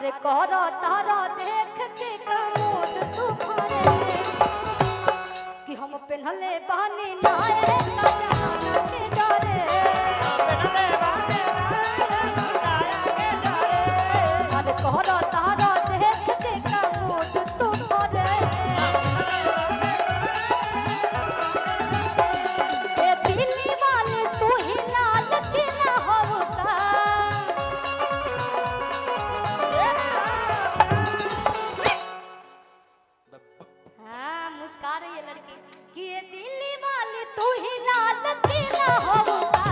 अरे करो तारा देख के कमोद तुम्हारे कि हम पहनले बहनी नाए का जमाना के डरे अरे करो तारा देख के कमोद तुम्हारे ए दिल्ली वाले तू ही लाल के ना होता मुस्का रही है लड़की कि ये दिल्ली वाली तू ही लाल किला होगा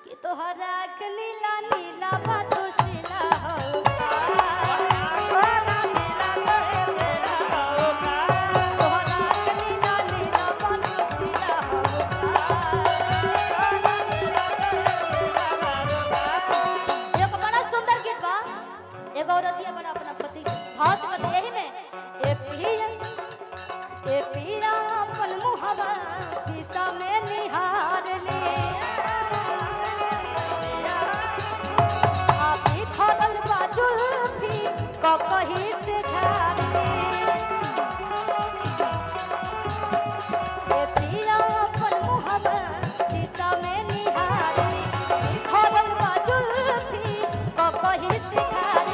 कि तोहरा के नीला नीला बदुशिला होगा तोहरा के नीला नीला बदुशिला होगा एक बड़ा सुंदर गीत बा एगो औरतिया बड़ा अपना पति भाव से कहती यही में ए पिया अपन मुहवा शीशा में निहार ले आपी खड़ल बाजुल भी कहीं से झाड़ ले ए पिया अपन मुहवा शीशा में निहार ले खड़ल बाजुल भी कहीं से झाड़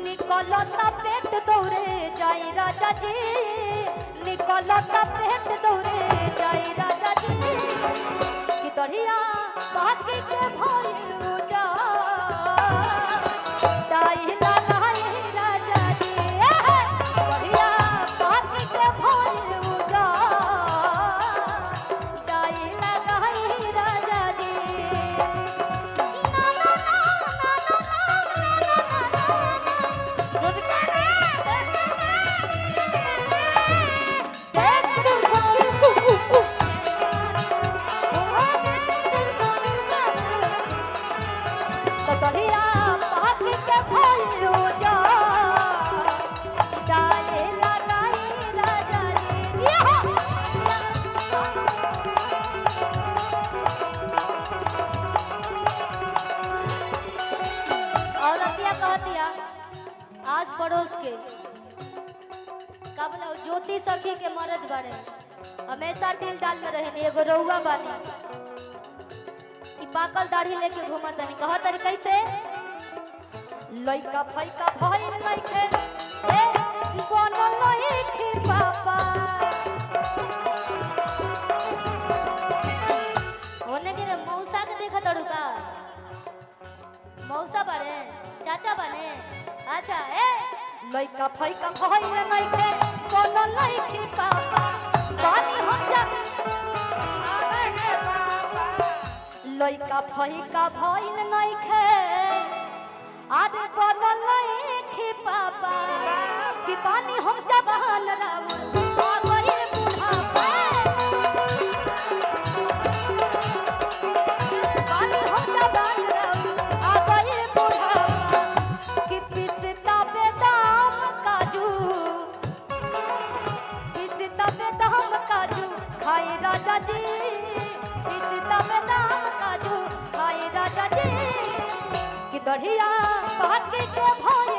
निकलता पेट दौड़े जाई राजा जी निकलता पेट दौड़े जाई राजा जी कि तोरिया बाकी के भोल जा दाई लगाई राजा जी तोरिया बाकी के भोल जा दाई लगाई राजा जी ना ना ना ना बढ़िया बाकी के भोल जा डाले लगाई राजा जी औरतिया कहतिया आज पड़ोस के कबला ज्योति सखी के मर्द बड़े हमेशा दिल डाल में रहे एगो रउआ बानी पाकल दाढ़ी लेके घूमत तनी कहत तरी कैसे लइका फइका भइल लइके ए बनल लइके पापा होने के मौसा के देखत तड़ुका मौसा बारे चाचा बने अच्छा ए लइका फइका भइल लइके बनल लइके पापा बानी हम जा लइका फइका भइल नइखे आदे बनल नइखे पापा कि पानी हम जबान राउर आ गइल बुढ़ापा पानी हम जबान राउर आ गइल बुढ़ापा कि पिस्ता बेदाम काजू खाई राजा जी पिस्ता बेदाम काजू खाई राजा जी कि बढ़िया बाकी के भोले